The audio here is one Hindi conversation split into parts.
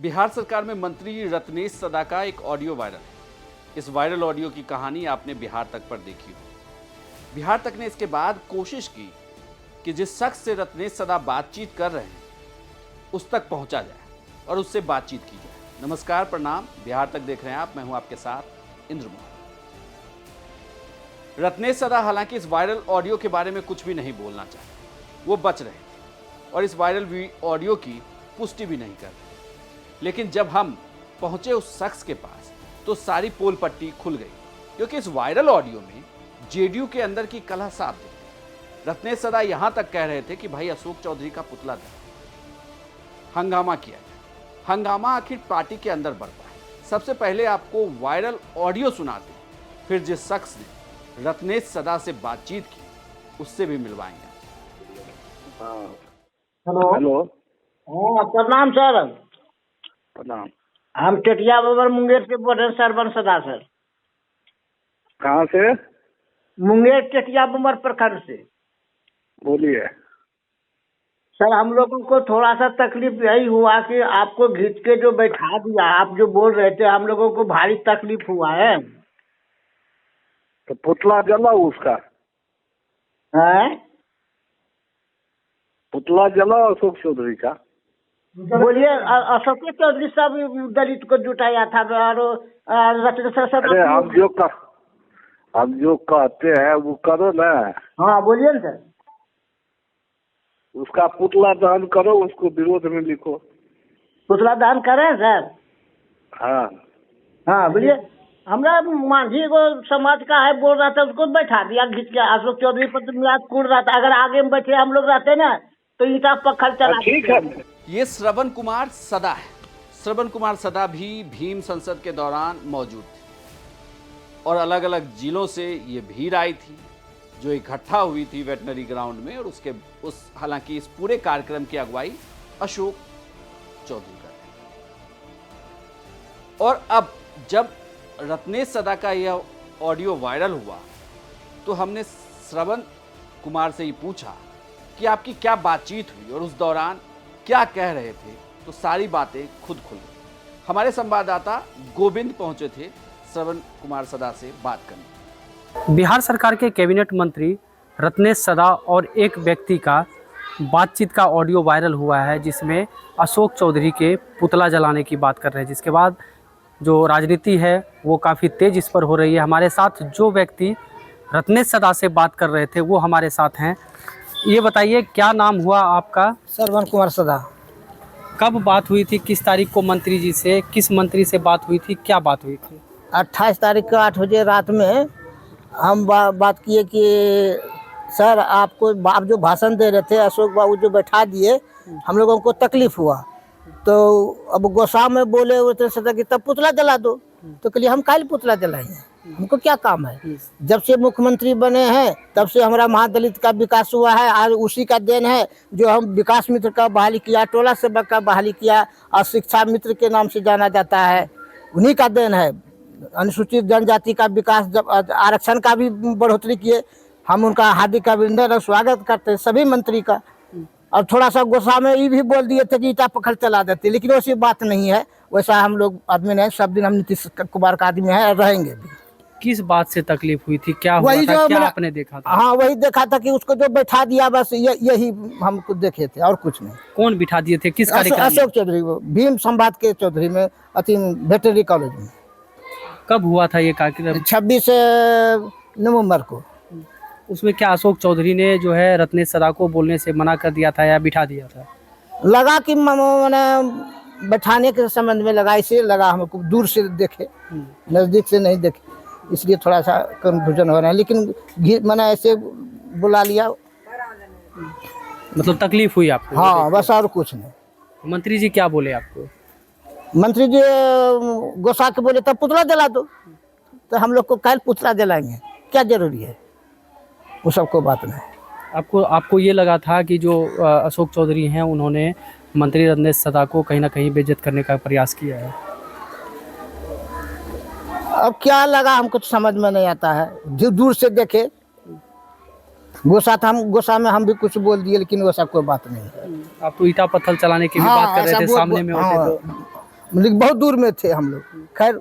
बिहार सरकार में मंत्री रत्नेश सदा का एक ऑडियो वायरल है। इस वायरल ऑडियो की कहानी आपने बिहार तक पर देखी हो। बिहार तक ने इसके बाद कोशिश की कि जिस शख्स से रत्नेश सदा बातचीत कर रहे हैं उस तक पहुंचा जाए और उससे बातचीत की जाए। नमस्कार, प्रणाम, बिहार तक देख रहे हैं आप, मैं हूं आपके साथ इंद्र मोहन। रत्नेश सदा हालांकि इस वायरल ऑडियो के बारे में कुछ भी नहीं बोलना चाहते, वो बच रहे और इस वायरल ऑडियो की पुष्टि भी नहीं कर रहे। लेकिन जब हम पहुंचे उस शख्स के पास तो सारी पोल पट्टी खुल गई, क्योंकि इस वायरल ऑडियो में जेडीयू के अंदर की कलह साफ दिखती। रत्नेश सदा यहां तक कह रहे थे कि भाई अशोक चौधरी का पुतला दे, हंगामा किया जाए। हंगामा आखिर पार्टी के अंदर बढ़ पाए। सबसे पहले आपको वायरल ऑडियो सुनाते, फिर जिस शख्स ने रत्नेश सदा से बातचीत की उससे भी मिलवाएंगे। Hello hello. हाँ, प्रणाम सर। प्रणाम। हम टेटिया बबर मुंगेर से बोल रहे हैं, सरवन सदा सर। कहाँ से? मुंगेर टेटिया बबर प्रखंड से। बोलिए। सर, हम लोगों को थोड़ा सा तकलीफ यही हुआ कि आपको घिस के जो बैठा दिया, आप जो बोल रहे थे, हम लोगों को भारी तकलीफ हुआ है। तो पुतला जला उसका? हैं? पुतला जला अशोक चौधरी का? बोलिए। अशोक चौधरी साहब दलित को जुटाया था और रत्नेश सर। अरे हम जो कहते हैं वो करो ना। हाँ, बोलिए ना सर। उसका पुतला दहन करो, उसको विरोध में लिखो। पुतला दहन करें सर? हाँ हाँ, बोलिए। हमरा मांझी को समाज का है बोल रहा था, उसको बैठा दिया घिस के। अशोक चौधरी पर तो मियाद कूद रहा था। अगर आगे में बैठे हम लोग रहते ना तो ईटा पत्थर चला। ठीक है। ये श्रवण कुमार सदा है। श्रवण कुमार सदा भी भीम संसद के दौरान मौजूद थे और अलग अलग जिलों से ये भीड़ आई थी जो इकट्ठा हुई थी वेटनरी ग्राउंड में, और हालांकि इस पूरे कार्यक्रम की अगुवाई अशोक चौधरी कर रहे थे। और अब जब रत्नेश सदा का यह ऑडियो वायरल हुआ तो हमने श्रवण कुमार से ही पूछा कि आपकी क्या बातचीत हुई और उस दौरान क्या कह रहे थे, तो सारी बातें खुद खुल गई। हमारे संवाददाता गोविंद पहुंचे थे श्रवण कुमार सदा से बात करने। बिहार सरकार के कैबिनेट मंत्री रत्नेश सदा और एक व्यक्ति का बातचीत का ऑडियो वायरल हुआ है, जिसमें अशोक चौधरी के पुतला जलाने की बात कर रहे हैं। जिसके बाद जो राजनीति है वो काफ़ी तेज़ इस पर हो रही है। हमारे साथ जो व्यक्ति रत्नेश सदा से बात कर रहे थे वो हमारे साथ हैं। ये बताइए, क्या नाम हुआ आपका? सरवन कुमार सदा। कब बात हुई थी, किस तारीख को मंत्री जी से, किस मंत्री से बात हुई थी, क्या बात हुई थी? 28 तारीख को 8 बजे रात में हम बात किए कि सर आप जो भाषण दे रहे थे, अशोक बाबू जो बैठा दिए, हम लोगों को तकलीफ हुआ। तो अब गोसा में बोले उतने सदा कि तब पुतला जला दो। तो कहिए हम काहे पुतला जलाएंगे, हमको क्या काम है? जब से मुख्यमंत्री बने हैं तब से हमारा महादलित का विकास हुआ है। आज उसी का देन है जो हम विकास मित्र का बहाली किया, टोला सेवक का बहाली किया और शिक्षा मित्र के नाम से जाना जाता है। उन्हीं का देन है। अनुसूचित जनजाति का विकास, जब आरक्षण का भी बढ़ोतरी किए, हम उनका हार्दिक अभिनंदन और स्वागत करते हैं सभी मंत्री का। और थोड़ा सा गुस्सा में ये भी बोल दिए थे कि ईटा पकड़ चला देते, लेकिन वैसी बात नहीं है। वैसा हम लोग आदमी नहीं, सब दिन हम नीतीश कुमार का आदमी है और रहेंगे भी। किस बात से तकलीफ हुई थी, क्या हुआ था, क्या आपने देखा था? हाँ, वही देखा था कि उसको जो बैठा दिया, बस यही हम देखे थे और कुछ नहीं। कौन बिठा दिए थे, किस कार्यक्रम में? अशोक चौधरी, भीम संवाद के चौधरी में, वेटनरी कॉलेज में। कब हुआ था ये कार्यक्रम? 26 नवंबर को। उसमें क्या अशोक चौधरी ने जो है रत्नेश सदा को बोलने से मना कर दिया था या बिठा दिया था? लगा कि मैंने बैठाने के संबंध में लगा, इसलिए लगा। हमको दूर से देखे, नज़दीक से नहीं देखे, इसलिए थोड़ा सा कन्फ्यूजन हो रहा है। लेकिन मैंने ऐसे बुला लिया। मतलब तकलीफ हुई आपको? हाँ, बस और कुछ नहीं। मंत्री जी क्या बोले आपको? मंत्री जी गोसा के बोले तब पुतला जला दो। तो हम लोग को कल पुतला जलाएंगे, क्या जरूरी है? वो सबको बात नहीं। आपको ये लगा था कि जो अशोक चौधरी हैं उन्होंने मंत्री रत्नेश सदा को कहीं ना कहीं बेइज्जत करने का प्रयास किया है? अब क्या लगा हमको तो समझ में नहीं आता है। जो दूर से देखे गोसा में हम भी कुछ बोल दिए, लेकिन वो सब कोई बात नहीं है। आप तो ईटा पत्थर चलाने की भी बात कर रहे थे, सामने में होते तो। मतलब बहुत दूर में थे हम लोग। खैर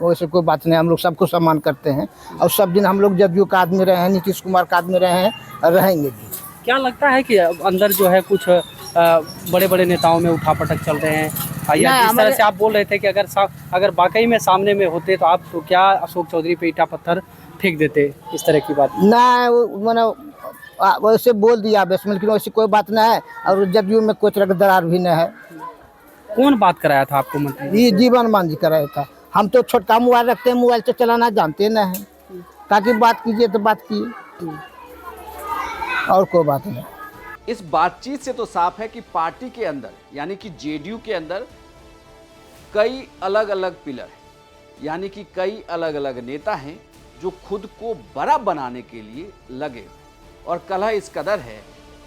वैसे कोई बात नहीं, हम लोग सबको सम्मान करते हैं और सब दिन हम लोग जदयू का आदमी रहे हैं, नीतीश कुमार का आदमी रहे हैं और रहेंगे भी। क्या लगता है कि अंदर जो है कुछ बड़े बड़े नेताओं में उठापटक चल रहे हैं, या नहीं, जिस तरह हमारे- से आप बोल रहे थे कि अगर वाकई में सामने में होते तो आप तो क्या अशोक चौधरी पे ईटा पत्थर फेंक देते, इस तरह की बात? ना मैंने वैसे बोल दिया बस, लेकिन वैसी कोई बात नहीं है और जदयू में कोई तरह का दरार भी नहीं है। कौन बात कराया था आपको मंत्री? ये जीवन मान जी कराया था। हम तो छोटका मोबाइल रखते हैं, मोबाइल तो चलाना जानते नहीं हैं, ताकि बात कीजिए तो बात कीजिए और कोई बात नहीं। इस बातचीत से तो साफ है कि पार्टी के अंदर यानी कि जेडीयू के अंदर कई अलग अलग पिलर हैं, यानी कि कई अलग अलग नेता हैं जो खुद को बड़ा बनाने के लिए लगे हुए, और कलह इस कदर है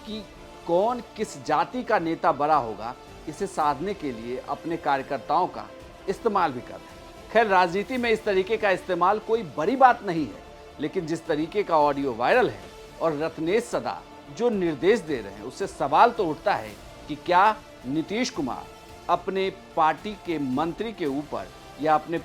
कि कौन किस जाति का नेता बड़ा होगा इसे साधने के लिए अपने कार्यकर्ताओं का इस्तेमाल भी कर रहे हैं। खैर, राजनीति में इस तरीके का इस्तेमाल कोई बड़ी बात नहीं है, लेकिन जिस तरीके का ऑडियो वायरल है और रत्नेश सदा जो निर्देश दे रहे हैं, उससे सवाल तो उठता है कि क्या नीतीश कुमार अपने पार्टी के मंत्री के ऊपर या अपने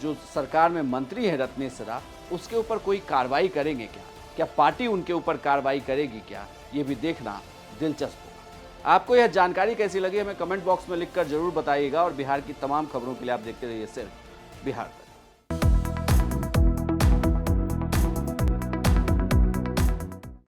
जो सरकार में मंत्री है रत्नेश सदा, उसके ऊपर कोई कार्रवाई करेंगे क्या पार्टी उनके ऊपर कार्रवाई करेगी क्या, ये भी देखना दिलचस्प होगा। आपको यह जानकारी कैसी लगी हमें कमेंट बॉक्स में लिखकर जरूर बताइएगा, और बिहार की तमाम खबरों के लिए आप देखते रहिए सिर्फ बिहार तक।